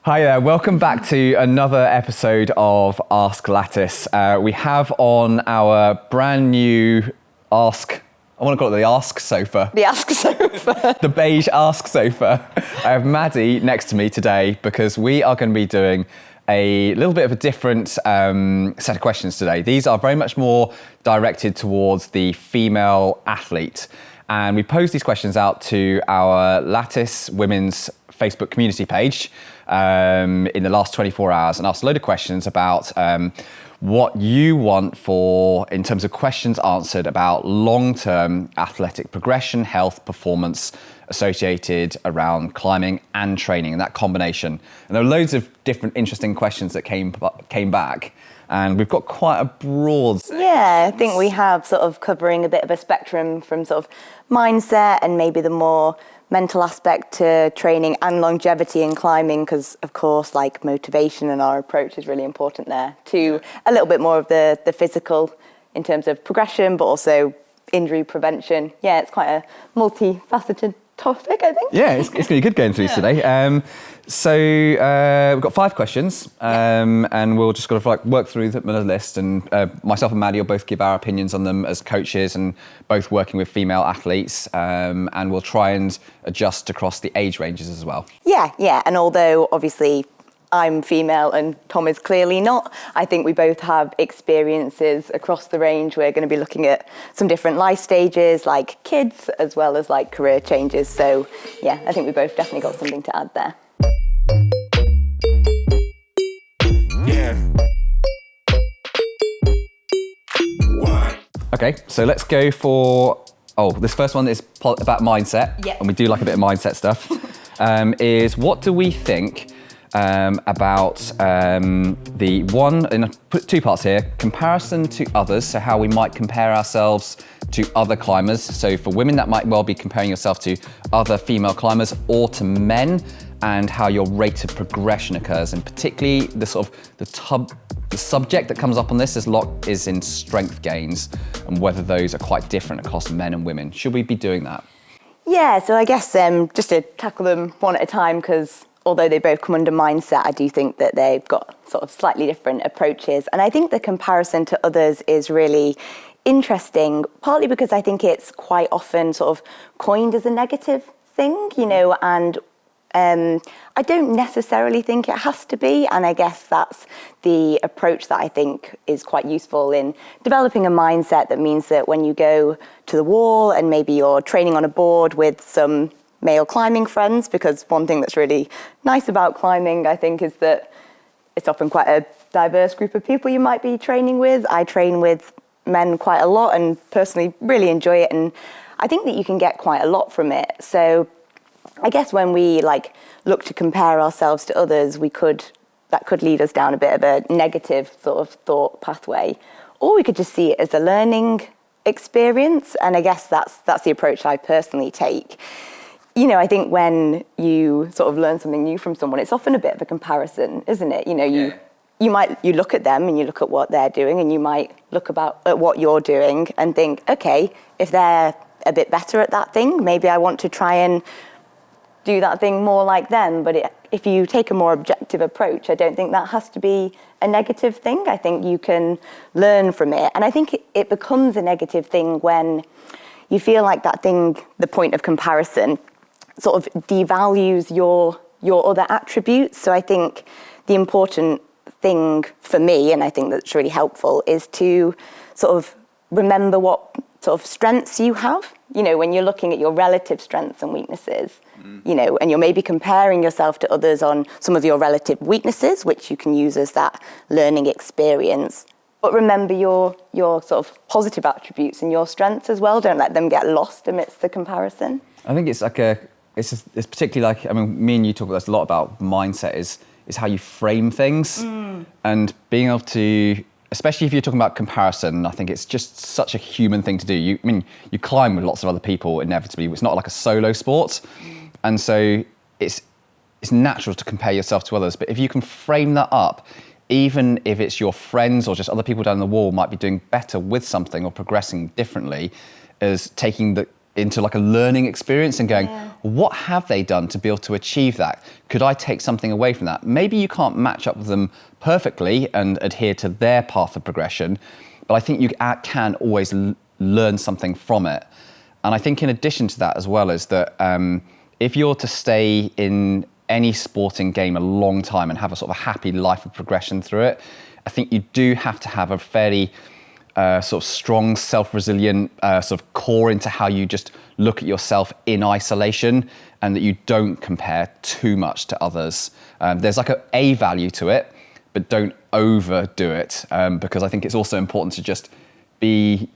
Hi there, welcome back to another episode of Ask Lattice. We have on our brand new I want to call it the Ask Sofa. The Ask Sofa. The beige Ask Sofa. I have Maddy next to me today because we are going to be doing a little bit of a different set of questions today. These are very much more directed towards the female athlete. And we posed these questions out to our Lattice Women's Facebook community page in the last 24 hours and asked a load of questions about what you want for, in terms of questions answered about long-term athletic progression, health, performance associated around climbing and training, and that combination. And there are loads of different interesting questions that came back. And we've got quite a broad... Yeah, I think we have sort of covering a bit of a spectrum from sort of mindset and maybe the more mental aspect to training and longevity in climbing, because of course like motivation and our approach is really important there, to a little bit more of the physical in terms of progression, but also injury prevention. Yeah, it's quite a multifaceted topic, I think. Yeah, it's going to be good going through today. So we've got 5 questions, and we'll just got to work through them on a list. And myself and Maddy will both give our opinions on them as coaches, and both working with female athletes. And we'll try and adjust across the age ranges as well. Yeah. And although obviously I'm female and Tom is clearly not, I think we both have experiences across the range. We're going to be looking at some different life stages, like kids, as well as like career changes. So yeah, I think we both definitely got something to add there. Okay, so let's go for, this first one is about mindset. Yeah. And we do like a bit of mindset stuff. Is what do we think about the one, and I put 2 parts here, comparison to others, so how we might compare ourselves to other climbers. So for women, that might well be comparing yourself to other female climbers or to men, and how your rate of progression occurs. And particularly the subject that comes up on this is in strength gains, and whether those are quite different across men and women. Should we be doing that? Yeah, so I guess just to tackle them one at a time, because although they both come under mindset, I do think that they've got sort of slightly different approaches. And I think the comparison to others is really interesting, partly because I think it's quite often sort of coined as a negative thing, and I don't necessarily think it has to be. And I guess that's the approach that I think is quite useful in developing a mindset that means that when you go to the wall and maybe you're training on a board with some male climbing friends, because one thing that's really nice about climbing, I think, is that it's often quite a diverse group of people you might be training with. I train with men quite a lot and personally really enjoy it, and I think that you can get quite a lot from it. So I guess when we look to compare ourselves to others, that could lead us down a bit of a negative sort of thought pathway, or we could just see it as a learning experience. And I guess that's the approach I personally take. I think when you sort of learn something new from someone, it's often a bit of a comparison, isn't it? You look at them and you look at what they're doing, and you might look at what you're doing and think, okay, if they're a bit better at that thing, maybe I want to try and do that thing more like them. But if you take a more objective approach, I don't think that has to be a negative thing. I think you can learn from it. And I think it becomes a negative thing when you feel like that thing, the point of comparison, sort of devalues your other attributes. So I think the important thing for me, and I think that's really helpful, is to sort of remember what sort of strengths you have. When you're looking at your relative strengths and weaknesses, and you're maybe comparing yourself to others on some of your relative weaknesses, which you can use as that learning experience. But remember your sort of positive attributes and your strengths as well. Don't let them get lost amidst the comparison. I think it's it's particularly me and you talk about this a lot about mindset is how you frame things, and being able to, especially if you're talking about comparison, I think it's just such a human thing to do. You climb with lots of other people inevitably. It's not like a solo sport. And so it's natural to compare yourself to others. But if you can frame that up, even if it's your friends or just other people down the wall might be doing better with something or progressing differently, as taking into like a learning experience and going, Yeah. what have they done to be able to achieve that? Could I take something away from that? Maybe you can't match up with them perfectly and adhere to their path of progression, but I think you can always learn something from it. And I think in addition to that as well is that if you're to stay in any sporting game a long time and have a sort of a happy life of progression through it, I think you do have to have a fairly sort of strong, self-resilient sort of core into how you just look at yourself in isolation and that you don't compare too much to others. There's like a value to it, but don't overdo it because I think it's also important to just be,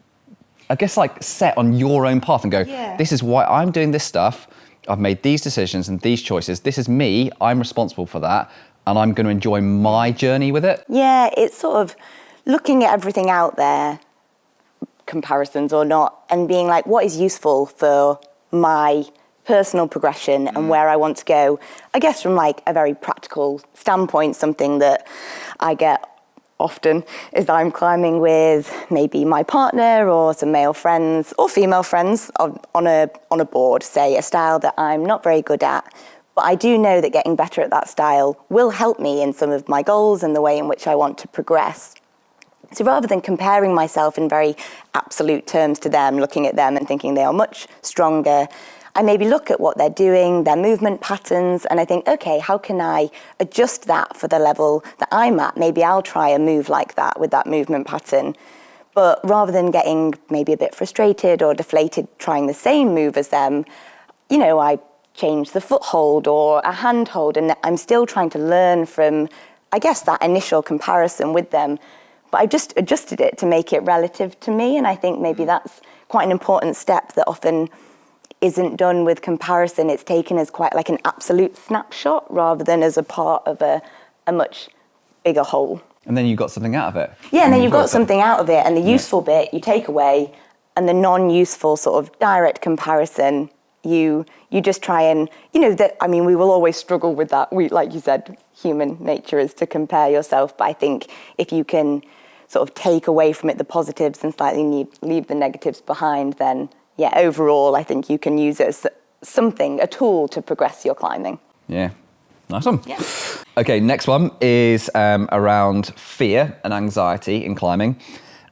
I guess, like set on your own path and go, this is why I'm doing this stuff. I've made these decisions and these choices. This is me. I'm responsible for that. And I'm going to enjoy my journey with it. Yeah, it's sort of looking at everything out there, comparisons or not, and being like, what is useful for my personal progression and where I want to go. I guess from like a very practical standpoint, something that I get often is that I'm climbing with maybe my partner or some male friends or female friends on a board, say a style that I'm not very good at. But I do know that getting better at that style will help me in some of my goals and the way in which I want to progress. So rather than comparing myself in very absolute terms to them, looking at them and thinking they are much stronger, I maybe look at what they're doing, their movement patterns, and I think, okay, how can I adjust that for the level that I'm at? Maybe I'll try a move like that with that movement pattern. But rather than getting maybe a bit frustrated or deflated trying the same move as them, I change the foothold or a handhold, and I'm still trying to learn from, I guess, that initial comparison with them. But I just adjusted it to make it relative to me, and I think maybe that's quite an important step that often isn't done with comparison. It's taken as quite like an absolute snapshot rather than as a part of a much bigger whole. And then you got something out of it. Yeah, and then you've got something out of it, and the useful bit you take away, and the non-useful sort of direct comparison, you just try and, we will always struggle with that. Like you said, human nature is to compare yourself, but I think if you can sort of take away from it the positives and slightly leave the negatives behind, then overall, I think you can use it as something, a tool to progress your climbing. Yeah, nice one. Yeah. Okay, next one is around fear and anxiety in climbing.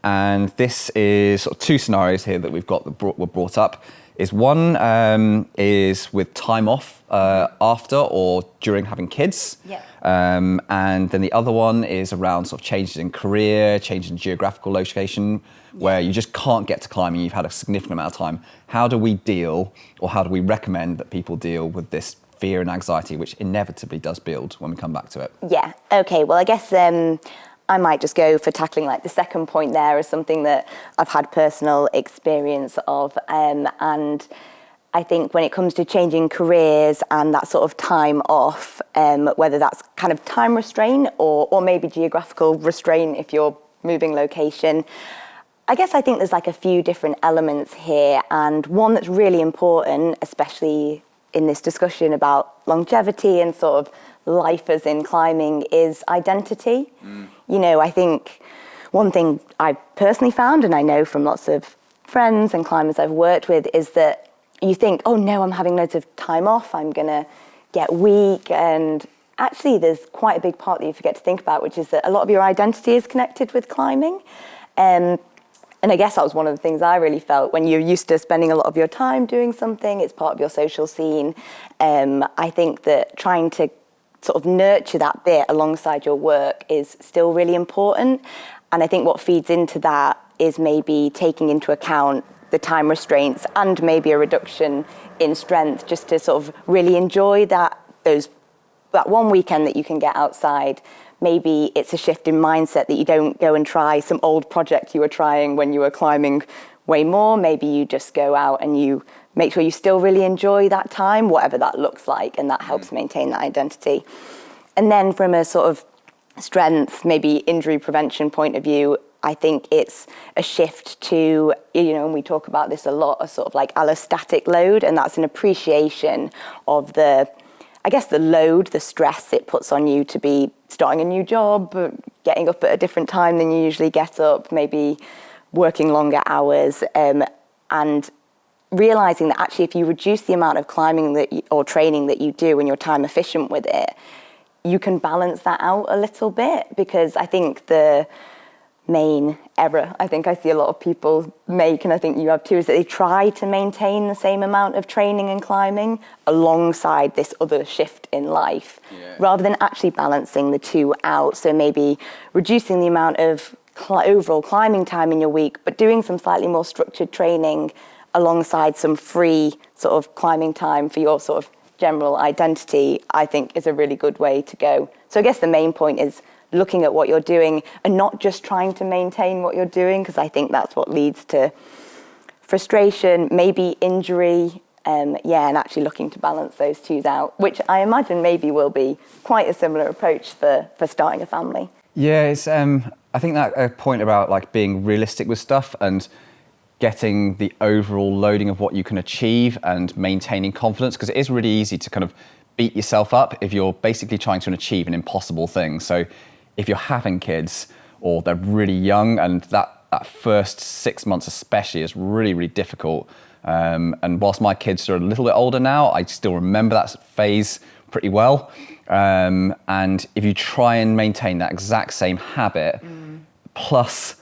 And this is sort of two scenarios here that we've got that were brought up. Is one is with time off after or during having kids. Yeah. And then the other one is around sort of changes in career, changes in geographical location, where you just can't get to climbing, you've had a significant amount of time. How do we deal, or how do we recommend that people deal with this fear and anxiety, which inevitably does build when we come back to it? Yeah, okay, well I guess I might just go for tackling like the second point there as something that I've had personal experience of. And I think when it comes to changing careers and that sort of time off, whether that's kind of time restraint or maybe geographical restraint if you're moving location, I guess I think there's like a few different elements here, and one that's really important, especially in this discussion about longevity and sort of life as in climbing, is identity. I think one thing I've personally found, and I know from lots of friends and climbers I've worked with, is that you think, oh no, I'm having loads of time off, I'm gonna get weak, and actually there's quite a big part that you forget to think about, which is that a lot of your identity is connected with climbing. And I guess that was one of the things I really felt when you're used to spending a lot of your time doing something, it's part of your social scene. I think that trying to sort of nurture that bit alongside your work is still really important. And I think what feeds into that is maybe taking into account the time restraints and maybe a reduction in strength, just to sort of really enjoy that one weekend that you can get outside. Maybe it's a shift in mindset that you don't go and try some old project you were trying when you were climbing way more. Maybe you just go out and you make sure you still really enjoy that time, whatever that looks like, and that helps maintain that identity. And then from a sort of strength, maybe injury prevention point of view, I think it's a shift to, and we talk about this a lot, a sort of like allostatic load, and that's an appreciation of the load, the stress it puts on you to be starting a new job, getting up at a different time than you usually get up, maybe working longer hours. And realizing that actually if you reduce the amount of climbing or training that you do and you're time efficient with it, you can balance that out a little bit. Because I think the main error I think I see a lot of people make, and I think you have too, is that they try to maintain the same amount of training and climbing alongside this other shift in life, rather than actually balancing the two out. So maybe reducing the amount of overall climbing time in your week, but doing some slightly more structured training alongside some free sort of climbing time for your sort of general identity, I think is a really good way to go. So I guess the main point is looking at what you're doing and not just trying to maintain what you're doing, because I think that's what leads to frustration, maybe injury, and actually looking to balance those two out, which I imagine maybe will be quite a similar approach for starting a family. Yeah, it's I think that point about like being realistic with stuff and getting the overall loading of what you can achieve and maintaining confidence, because it is really easy to kind of beat yourself up if you're basically trying to achieve an impossible thing. So if you're having kids or they're really young, and that first 6 months especially is really, really difficult. And whilst my kids are a little bit older now, I still remember that phase pretty well. And if you try and maintain that exact same habit, plus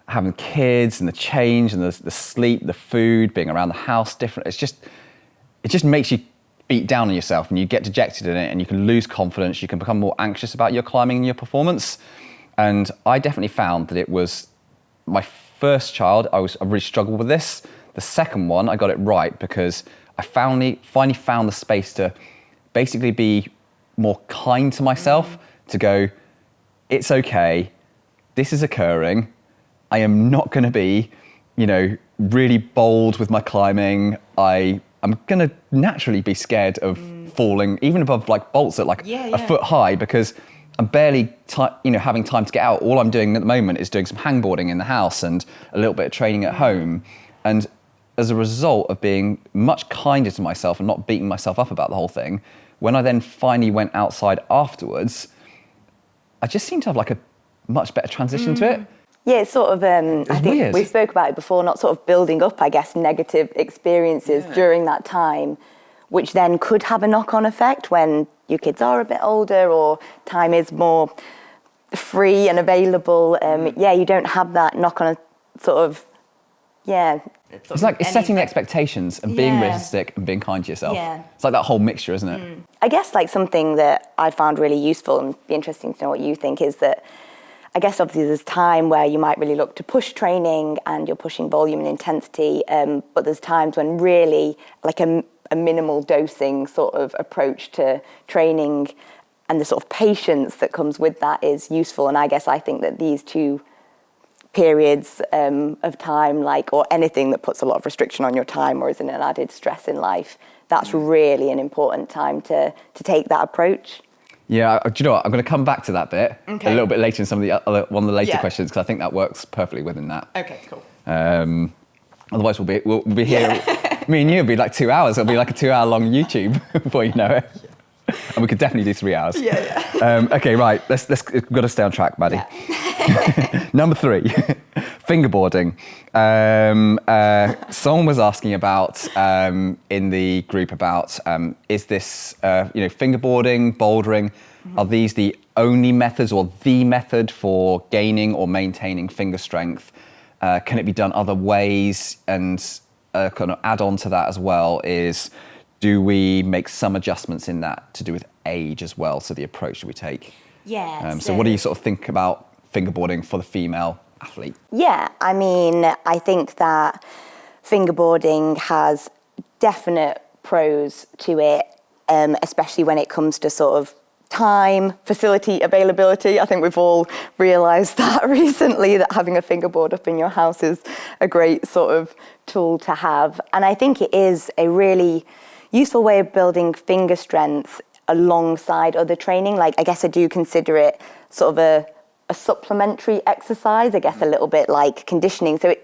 having kids and the change and the sleep, the food, being around the house different, it just makes you beat down on yourself, and you get dejected in it, and you can lose confidence, you can become more anxious about your climbing and your performance. And I definitely found that it was my first child, I really struggled with this. The second one, I got it right, because I finally found the space to basically be more kind to myself, to go, it's okay, this is occurring, I am not going to be, really bold with my climbing. I'm going to naturally be scared of falling, even above like bolts at like a foot high, because I'm barely having time to get out. All I'm doing at the moment is doing some hangboarding in the house and a little bit of training at home. And as a result of being much kinder to myself and not beating myself up about the whole thing, when I then finally went outside afterwards, I just seemed to have like a much better transition to it. Yeah, it's sort of, I think weird. we spoke about it before, not sort of building up, I guess, negative experiences during that time, which then could have a knock-on effect when your kids are a bit older or time is more free and available. You don't have that knock-on sort of, It's setting the expectations and being realistic and being kind to yourself. Yeah. It's like that whole mixture, isn't it? I guess like something that I found really useful, and be interesting to know what you think, is that I guess obviously there's time where you might really look to push training and you're pushing volume and intensity, but there's times when really like a minimal dosing sort of approach to training and the sort of patience that comes with that is useful. And I guess I think that these two periods of time, or anything that puts a lot of restriction on your time or is an added stress in life, that's really an important time to take that approach. Yeah, do you know what? I'm going to come back to that bit a little bit later in some of the one of the later questions, because I think that works perfectly within that. Okay, cool. Otherwise, we'll be here. Me and you will be like 2 hours. It'll be like a 2 hour long YouTube before you know it. And we could definitely do 3 hours. Okay, right. We've got to stay on track, Maddy. Number 3, fingerboarding. Someone was asking about in the group about is this fingerboarding, bouldering? Are these the only methods or the method for gaining or maintaining finger strength? Can it be done other ways? And kind of add on to that as well is, do we make some adjustments in that to do with age as well? So the approach that we take. So what do you sort of think about fingerboarding for the female athlete? Yeah, I mean, I think that fingerboarding has definite pros to it, especially when it comes to sort of time, facility, availability. I think we've all realised that recently, that having a fingerboard up in your house is a great sort of tool to have. And I think it is a really useful way of building finger strength alongside other training. I guess I do consider it sort of a supplementary exercise, I guess a little bit like conditioning. So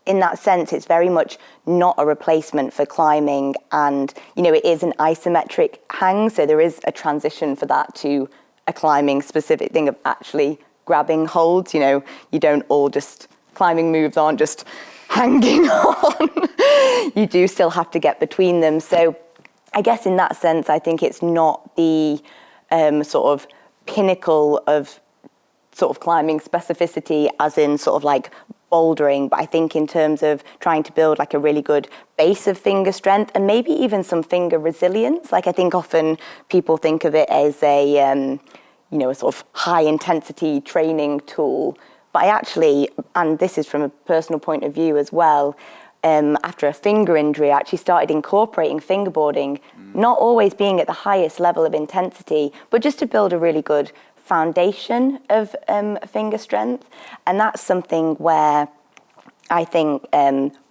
in that sense, it's very much not a replacement for climbing, and it is an isometric hang, so there is a transition for that to a climbing specific thing of actually grabbing holds. You don't all just, climbing moves aren't just hanging on. You do still have to get between them. So I guess in that sense, I think it's not the sort of pinnacle of sort of climbing specificity as in sort of like bouldering, but I think in terms of trying to build like a really good base of finger strength and maybe even some finger resilience. Like I think often people think of it as a a sort of high intensity training tool, but I actually, and this is from a personal point of view as well, after a finger injury, I actually started incorporating fingerboarding, not always being at the highest level of intensity, but just to build a really good foundation of finger strength. And that's something where I think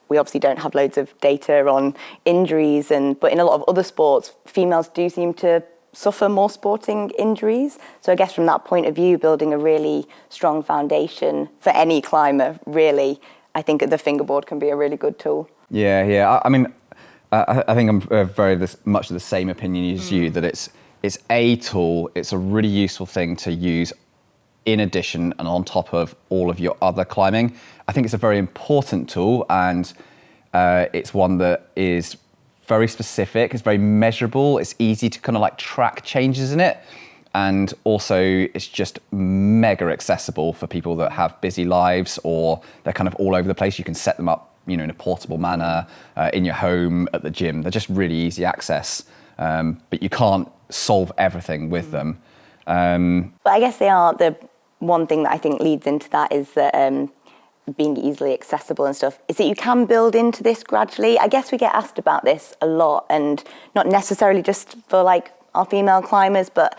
we obviously don't have loads of data on injuries, but in a lot of other sports, females do seem to suffer more sporting injuries. So I guess from that point of view, building a really strong foundation for any climber, really, I think the fingerboard can be a really good tool. Yeah. I mean, I think I'm very much of the same opinion as you, that it's a tool, it's a really useful thing to use in addition and on top of all of your other climbing. I think it's a very important tool, and it's one that is very specific, it's very measurable, it's easy to kind of like track changes in it. And also it's just mega accessible for people that have busy lives or they're kind of all over the place. You can set them up, in a portable manner, in your home, at the gym. They're just really easy access, but you can't solve everything with them. But I guess they are, the one thing that I think leads into that is that being easily accessible and stuff, is that you can build into this gradually. I guess we get asked about this a lot, and not necessarily just for like our female climbers, but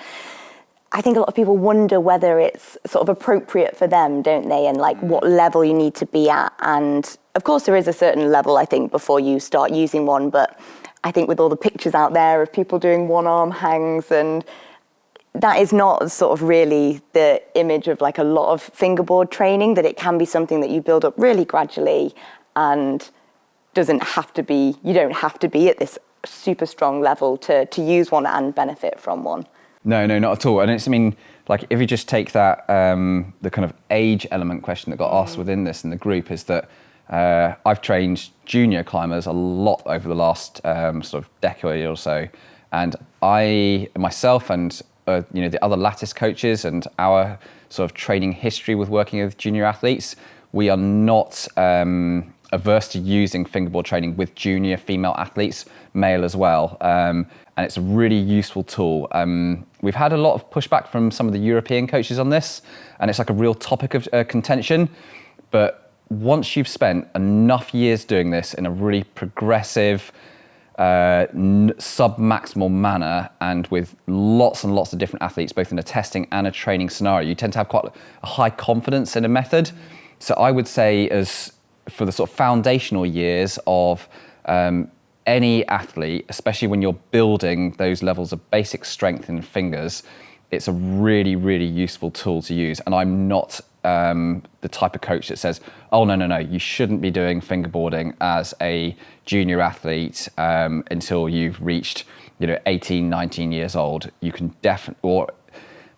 I think a lot of people wonder whether it's sort of appropriate for them, don't they? And like what level you need to be at. And of course there is a certain level, I think, before you start using one. But I think with all the pictures out there of people doing one arm hangs, and that is not sort of really the image of like a lot of fingerboard training, that it can be something that you build up really gradually and you don't have to be at this super strong level to use one and benefit from one. No, not at all. And it's, like if you just take that, the kind of age element question that got asked within this in the group is that I've trained junior climbers a lot over the last sort of decade or so. And I, myself and the other Lattice coaches and our sort of training history with working with junior athletes, we are not averse to using fingerboard training with junior female athletes, male as well. And it's a really useful tool. We've had a lot of pushback from some of the European coaches on this, and it's like a real topic of contention. But once you've spent enough years doing this in a really progressive, sub-maximal manner, and with lots and lots of different athletes, both in a testing and a training scenario, you tend to have quite a high confidence in a method. So I would say, as for the sort of foundational years of any athlete, especially when you're building those levels of basic strength in fingers, it's a really, really useful tool to use. And I'm not the type of coach that says, oh, no, you shouldn't be doing fingerboarding as a junior athlete until you've reached 18, 19 years old. You can definitely, or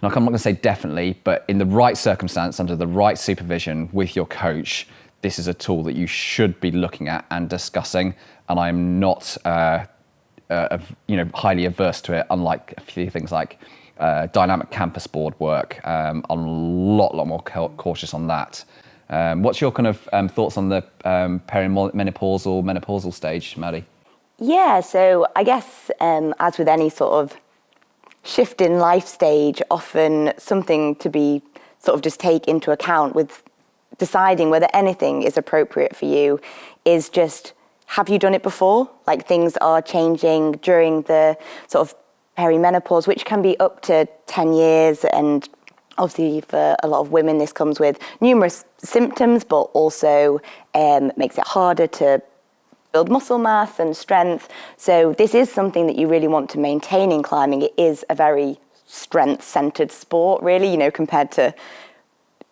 I'm not going to say definitely, but in the right circumstance, under the right supervision with your coach, this is a tool that you should be looking at and discussing. And I'm not highly averse to it, unlike a few things like dynamic campus board work. I'm a lot more cautious on that. What's your kind of thoughts on the perimenopausal, menopausal stage, Maddy? Yeah, so I guess as with any sort of shift in life stage, often something to be sort of just take into account with deciding whether anything is appropriate for you is just, have you done it before? Like things are changing during the sort of perimenopause, which can be up to 10 years. And obviously for a lot of women, this comes with numerous symptoms, but also makes it harder to build muscle mass and strength. So this is something that you really want to maintain in climbing. It is a very strength-centered sport, really, compared to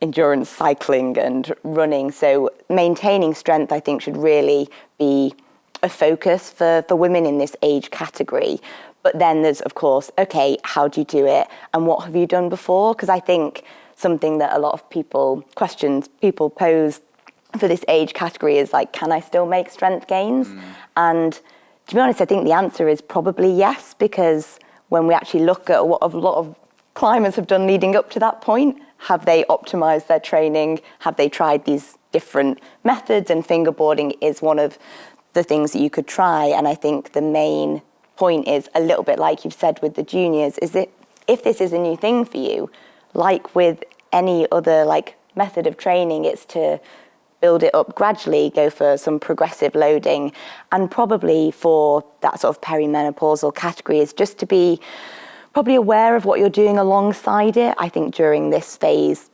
endurance cycling and running. So maintaining strength, I think, should really be a focus for women in this age category. But then there's, of course, okay, how do you do it? And what have you done before? Because I think something that a lot of questions people pose for this age category is like, can I still make strength gains? And to be honest, I think the answer is probably yes, because when we actually look at what a lot of climbers have done leading up to that point, have they optimized their training? Have they tried these different methods? And fingerboarding is one of the things that you could try. And I think the main point is a little bit like you've said with the juniors, is that if this is a new thing for you, like with any other like method of training, it's to build it up gradually, go for some progressive loading, and probably for that sort of perimenopausal category is just to be probably aware of what you're doing alongside it. I think during this phase,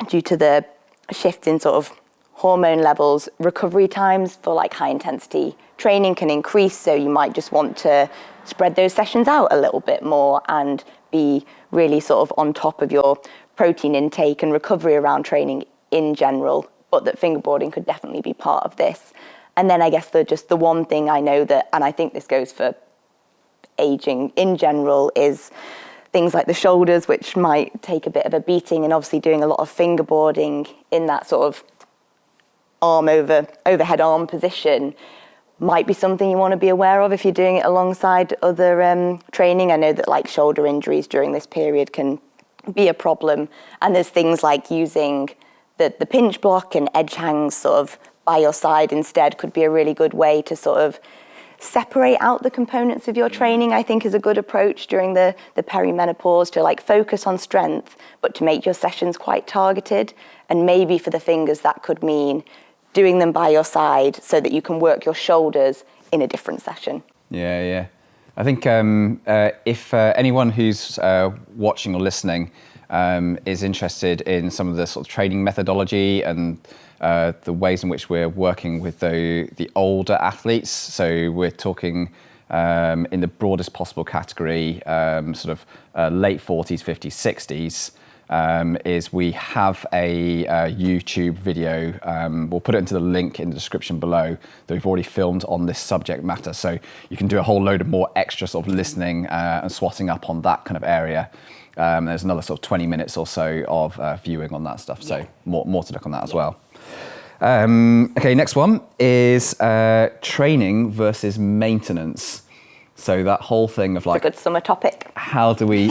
due to the shift in sort of hormone levels, recovery times for like high intensity training can increase, so you might just want to spread those sessions out a little bit more and be really sort of on top of your protein intake and recovery around training in general, but that fingerboarding could definitely be part of this. And then I guess the one thing I know that, and I think this goes for aging in general, is things like the shoulders, which might take a bit of a beating, and obviously doing a lot of fingerboarding in that sort of overhead arm position might be something you want to be aware of if you're doing it alongside other training. I know that like shoulder injuries during this period can be a problem, and there's things like using the pinch block and edge hangs sort of by your side instead could be a really good way to sort of separate out the components of your training. I think is a good approach during the perimenopause, to like focus on strength, but to make your sessions quite targeted. And maybe for the fingers, that could mean doing them by your side so that you can work your shoulders in a different session. Yeah. I think if anyone who's watching or listening is interested in some of the sort of training methodology and the ways in which we're working with the older athletes, so we're talking in the broadest possible category, sort of late 40s, 50s, 60s, is we have a YouTube video. We'll put it into the link in the description below that we've already filmed on this subject matter. So you can do a whole load of more extra sort of listening and swatting up on that kind of area. There's another sort of 20 minutes or so of viewing on that stuff. So more to look on that as well. Okay, next one is training versus maintenance. So that whole thing of like, it's a good summer topic. How do we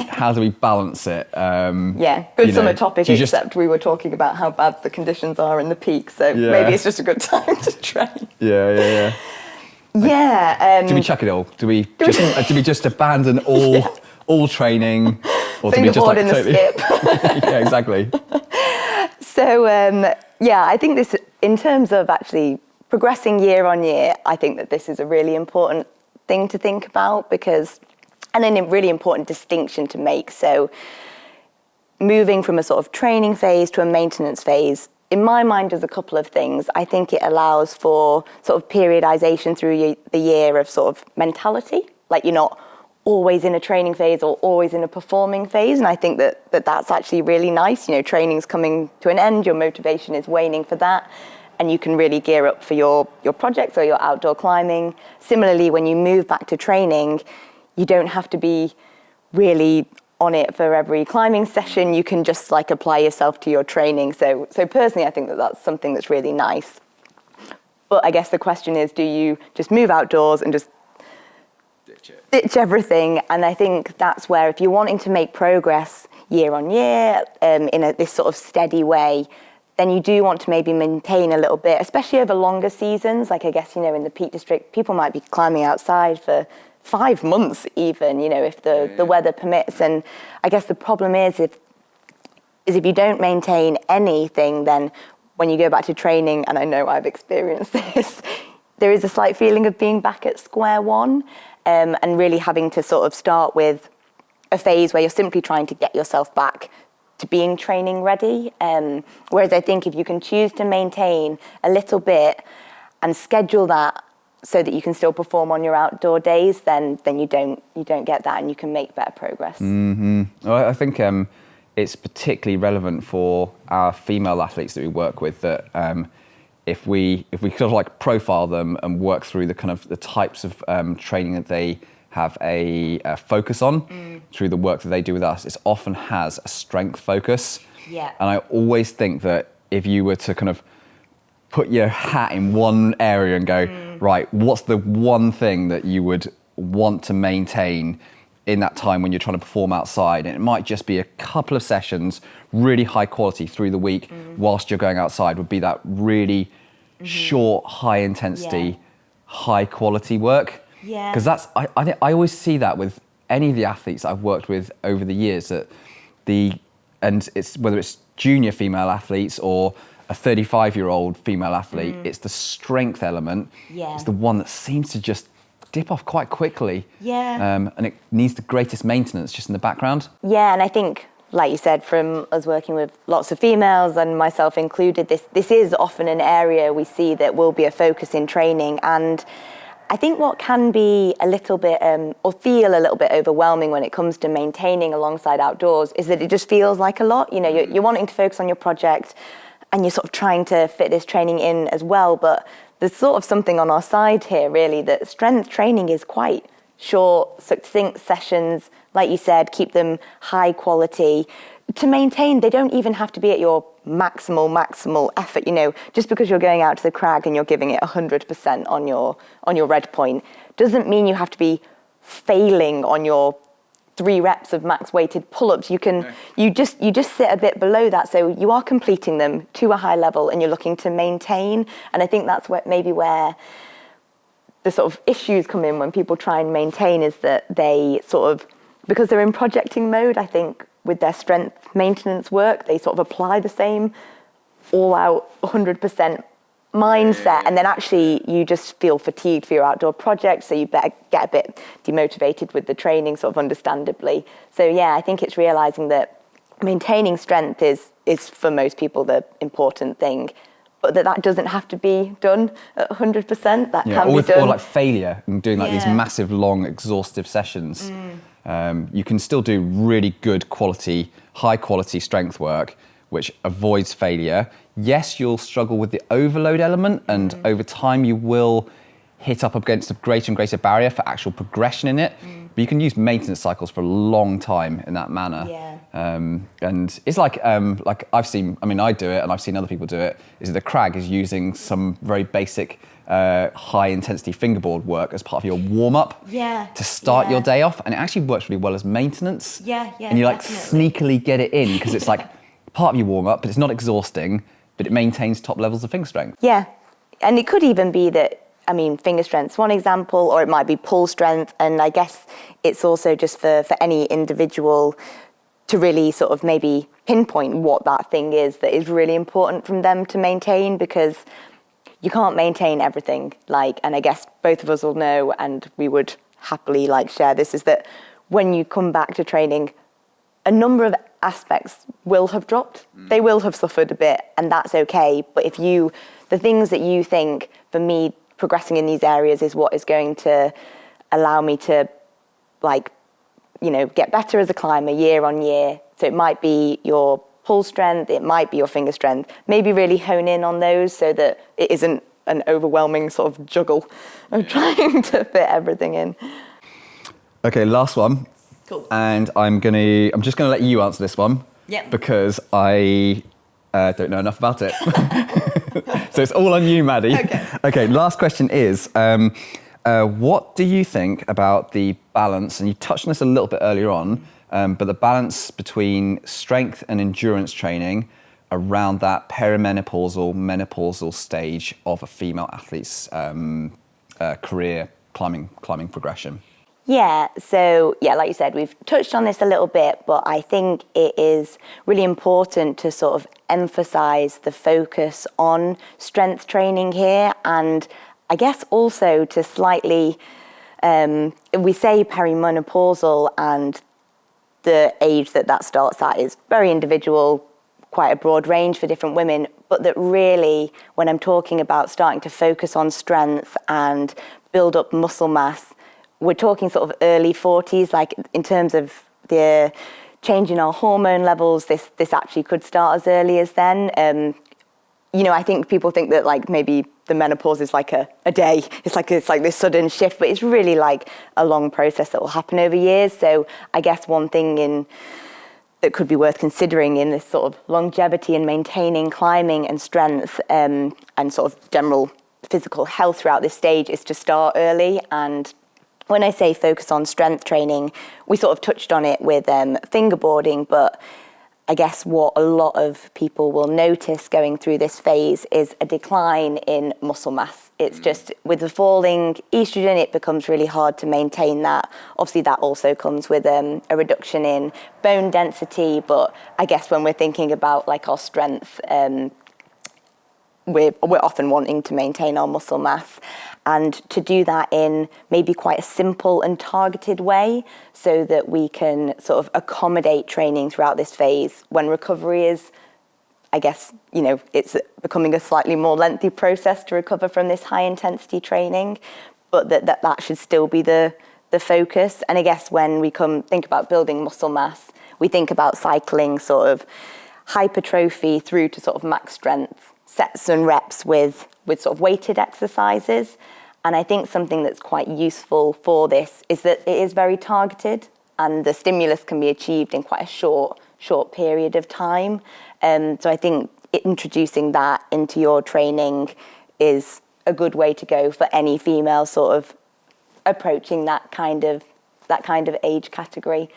balance it? Good summer topic, except we were talking about how bad the conditions are in the peak, so maybe it's just a good time to train. Yeah. Do we chuck it all? Do we just abandon all training? Or do we just like in the skip. Yeah, exactly. So I think this, in terms of actually progressing year on year, I think that this is a really important thing to think about, and a really important distinction to make. So moving from a sort of training phase to a maintenance phase, in my mind, does a couple of things. I think it allows for sort of periodization through the year of sort of mentality, like you're not always in a training phase or always in a performing phase. And I think that's actually really nice. You know, training's coming to an end, your motivation is waning for that, and you can really gear up for your projects or your outdoor climbing. Similarly, when you move back to training, you don't have to be really on it for every climbing session. You can just like apply yourself to your training. So personally, I think that's something that's really nice. But I guess the question is, do you just move outdoors and just ditch everything? And I think that's where, if you're wanting to make progress year on year in this sort of steady way, then you do want to maybe maintain a little bit, especially over longer seasons. Like I guess, in the Peak District, people might be climbing outside for 5 months even, if the weather permits. And I guess the problem is if you don't maintain anything, then when you go back to training, and I know I've experienced this, there is a slight feeling of being back at square one, and really having to sort of start with a phase where you're simply trying to get yourself back to being training ready. Whereas I think if you can choose to maintain a little bit and schedule that so that you can still perform on your outdoor days, then you don't get that, and you can make better progress. Mm-hmm. Well, I think it's particularly relevant for our female athletes that we work with, that if we sort of like profile them and work through the kind of the types of training that they have a focus on through the work that they do with us, it often has a strength focus. Yeah. And I always think that if you were to kind of put your hat in one area and go, right, what's the one thing that you would want to maintain in that time when you're trying to perform outside? And it might just be a couple of sessions, really high quality through the week whilst you're going outside, would be that really short, high intensity, high quality work. Yeah. Because that's, I think I always see that with any of the athletes I've worked with over the years, that it's whether it's junior female athletes or a 35-year-old female athlete, it's the strength element. Yeah. It's the one that seems to just dip off quite quickly. Yeah. And it needs the greatest maintenance just in the background. Yeah, and I think, like you said, from us working with lots of females and myself included, this is often an area we see that will be a focus in training. And I think what can be a little bit, or feel a little bit overwhelming when it comes to maintaining alongside outdoors is that it just feels like a lot. You know, you're wanting to focus on your project and you're sort of trying to fit this training in as well. But there's sort of something on our side here, really, that strength training is quite short, succinct sessions. Like you said, keep them high quality. To maintain, they don't even have to be at your maximal effort. You know, just because you're going out to the crag and you're giving it 100% on your red point doesn't mean you have to be failing on your 3 reps of max weighted pull-ups. You just sit a bit below that, so you are completing them to a high level and you're looking to maintain. And I think that's maybe where the sort of issues come in when people try and maintain, is that they sort of, because they're in projecting mode, I think with their strength maintenance work, they sort of apply the same all out 100% mindset, and then actually you just feel fatigued for your outdoor project, so you better get a bit demotivated with the training, sort of understandably. So yeah, I think it's realizing that maintaining strength is for most people the important thing, but that doesn't have to be done at 100%. That can be done. Or like failure and doing like these massive, long, exhaustive sessions. You can still do really good quality, high quality strength work, which avoids failure. Yes, you'll struggle with the overload element, and over time you will hit up against a greater and greater barrier for actual progression in it. But you can use maintenance cycles for a long time in that manner. Yeah. And it's like I've seen, I mean, I do it and I've seen other people do it, is that the crag is using some very basic high intensity fingerboard work as part of your warm up to start your day off. And it actually works really well as maintenance. And you like sneakily get it in because it's like part of your warm up, but it's not exhausting, but it maintains top levels of finger strength. Yeah. And it could even be that, I mean, finger strength's one example, or it might be pull strength. And I guess it's also just for any individual to really sort of maybe pinpoint what that thing is that is really important from them to maintain, because you can't maintain everything. And I guess both of us will know, and we would happily share this, is that when you come back to training, a number of aspects will have dropped. They will have suffered a bit, and that's okay. But if the things that you think, for me, progressing in these areas is what is going to allow me to get better as a climber year on year. So it might be your pull strength, it might be your finger strength. Maybe really hone in on those so that it isn't an overwhelming sort of juggle of trying to fit everything in. Okay, last one. Cool. And I'm just gonna let you answer this one. Yep. Because I don't know enough about it. So it's all on you, Maddy. Okay, last question is, what do you think about the balance, and you touched on this a little bit earlier on, but the balance between strength and endurance training around that perimenopausal, menopausal stage of a female athlete's career climbing progression? Yeah, so like you said, we've touched on this a little bit, but I think it is really important to sort of emphasize the focus on strength training here, and I guess also to slightly, we say perimenopausal, and the age that starts at is very individual, quite a broad range for different women, but that really, when I'm talking about starting to focus on strength and build up muscle mass, we're talking sort of early 40s, in terms of the change in our hormone levels, this actually could start as early as then. I think people think that maybe the menopause is like a day. It's like this sudden shift, but it's really a long process that will happen over years. So I guess one thing that could be worth considering in this sort of longevity and maintaining climbing and strength and sort of general physical health throughout this stage is to start early. And when I say focus on strength training, we sort of touched on it with fingerboarding, but I guess what a lot of people will notice going through this phase is a decline in muscle mass. It's just with the falling estrogen, it becomes really hard to maintain that. Obviously, that also comes with a reduction in bone density. But I guess when we're thinking about like our strength, we're often wanting to maintain our muscle mass, and to do that in maybe quite a simple and targeted way so that we can sort of accommodate training throughout this phase when recovery is, I guess, it's becoming a slightly more lengthy process to recover from this high intensity training, but that should still be the focus. And I guess when we think about building muscle mass, we think about cycling sort of hypertrophy through to sort of max strength sets and reps with sort of weighted exercises. And I think something that's quite useful for this is that it is very targeted and the stimulus can be achieved in quite a short period of time. So I think introducing that into your training is a good way to go for any female sort of approaching that kind of age category.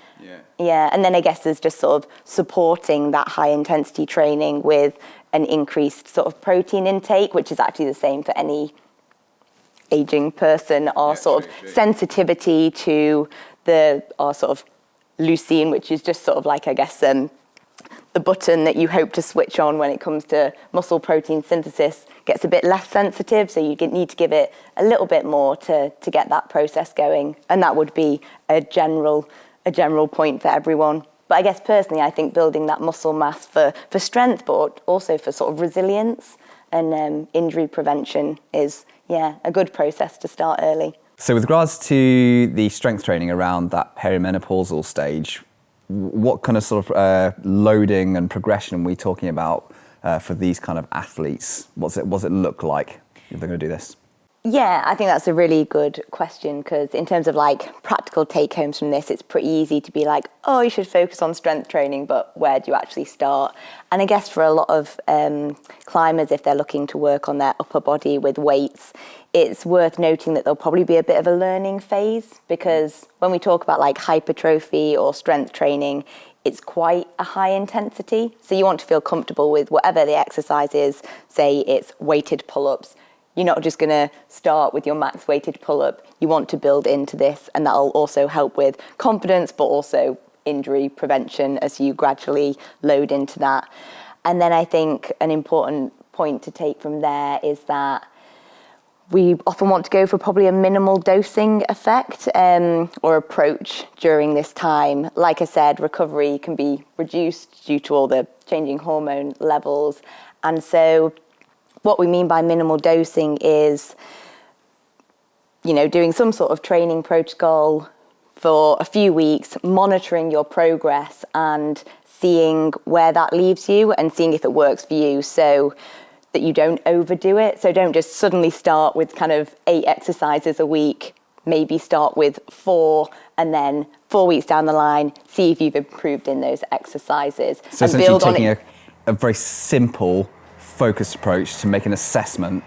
Yeah. And then I guess there's just sort of supporting that high intensity training with an increased sort of protein intake, which is actually the same for any aging person. Our sort of sensitivity to our sort of leucine, which is just sort of like, I guess, the button that you hope to switch on when it comes to muscle protein synthesis, gets a bit less sensitive, so you need to give it a little bit more to get that process going. And that would be a general point for everyone. But I guess personally, I think building that muscle mass for strength, but also for sort of resilience and injury prevention is, a good process to start early. So with regards to the strength training around that perimenopausal stage, what kind of sort of loading and progression are we talking about for these kind of athletes? What does it look like if they're going to do this? Yeah, I think that's a really good question, because in terms of like practical take homes from this, it's pretty easy to be like, oh, you should focus on strength training, but where do you actually start? And I guess for a lot of climbers, if they're looking to work on their upper body with weights, it's worth noting that there'll probably be a bit of a learning phase, because when we talk about like hypertrophy or strength training, it's quite a high intensity. So you want to feel comfortable with whatever the exercise is. Say it's weighted pull-ups. You're not just going to start with your max weighted pull-up. You want to build into this, and that'll also help with confidence, but also injury prevention as you gradually load into that. And then I think an important point to take from there is that we often want to go for probably a minimal dosing effect or approach during this time. Like I said, recovery can be reduced due to all the changing hormone levels. And so what we mean by minimal dosing is, doing some sort of training protocol for a few weeks, monitoring your progress and seeing where that leaves you and seeing if it works for you, so that you don't overdo it. So don't just suddenly start with kind of 8 exercises a week. Maybe start with 4, and then 4 weeks down the line, see if you've improved in those exercises. So and essentially build taking on it. a very simple, focused approach to make an assessment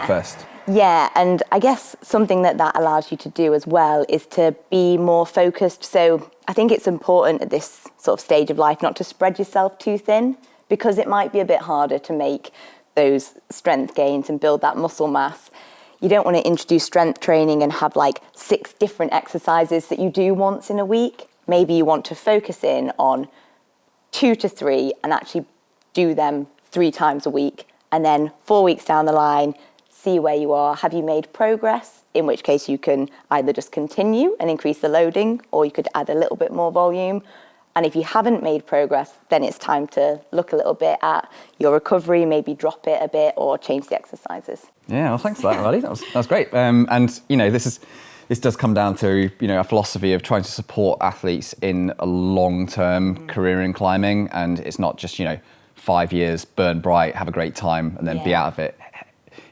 first. Yeah, and I guess something that allows you to do as well is to be more focused. So I think it's important at this sort of stage of life not to spread yourself too thin, because it might be a bit harder to make those strength gains and build that muscle mass. You don't want to introduce strength training and have like 6 different exercises that you do once in a week. Maybe you want to focus in on 2 to 3 and actually do them 3 times a week. And then 4 weeks down the line, see where you are. Have you made progress? In which case you can either just continue and increase the loading, or you could add a little bit more volume. And if you haven't made progress, then it's time to look a little bit at your recovery, maybe drop it a bit or change the exercises. Yeah, well, thanks for that, Maddy. That was great. And this does come down to a philosophy of trying to support athletes in a long-term career in climbing, and it's not just 5 years, burn bright, have a great time, and then be out of it,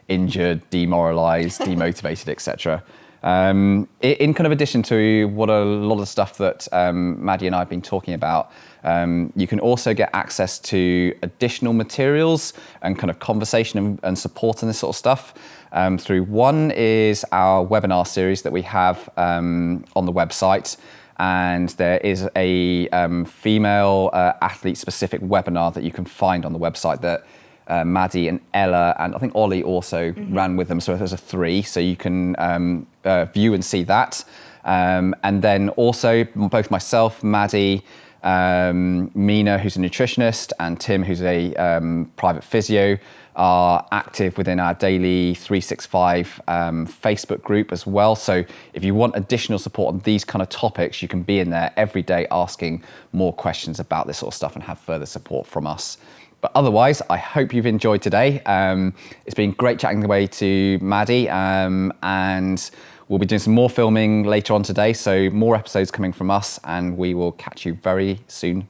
injured, demoralised, demotivated, etc. In kind of addition to what a lot of the stuff that Maddy and I have been talking about, you can also get access to additional materials and kind of conversation and support and this sort of stuff. Through one is our webinar series that we have on the website. And there is a female athlete-specific webinar that you can find on the website that Maddy and Ella and I think Ollie also ran with them. So there's a 3, so you can view and see that. And then also both myself, Maddy, Mina, who's a nutritionist, and Tim, who's a private physio, are active within our daily 365 Facebook group as well. So if you want additional support on these kind of topics, you can be in there every day asking more questions about this sort of stuff and have further support from us. But otherwise, I hope you've enjoyed today. It's been great chatting away to Maddy, and we'll be doing some more filming later on today. So more episodes coming from us, and we will catch you very soon.